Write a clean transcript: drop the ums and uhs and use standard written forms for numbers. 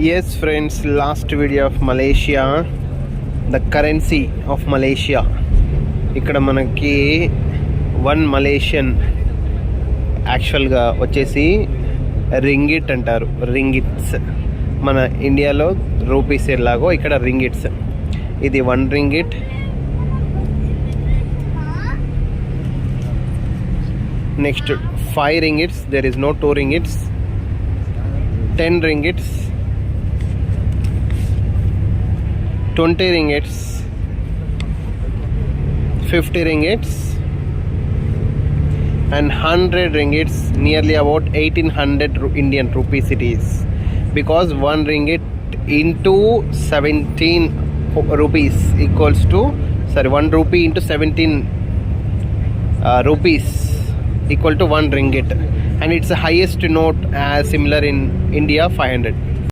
Yes friends, last video of Malaysia, the currency of Malaysia. ఇక్కడ మనకి 1 Malaysian యాక్చువల్గా వచ్చేసి రింగిట్ అంటారు. రింగిట్స్ మన ఇండియాలో రూపీస్ ఎలాగో ఇక్కడ రింగిట్స్. ఇది 1 ringgit. Next 5 ringgits. There is no 2 ringgits. 10 ringgits, 20 ringgits, 50 ringgits and 100 ringgits, nearly about 1800 Indian rupees it is, because 1 ringgit into 17 rupees equals to 1 rupee into 17 rupees equal to 1 ringgit, and it's the highest note as similar in India, 500.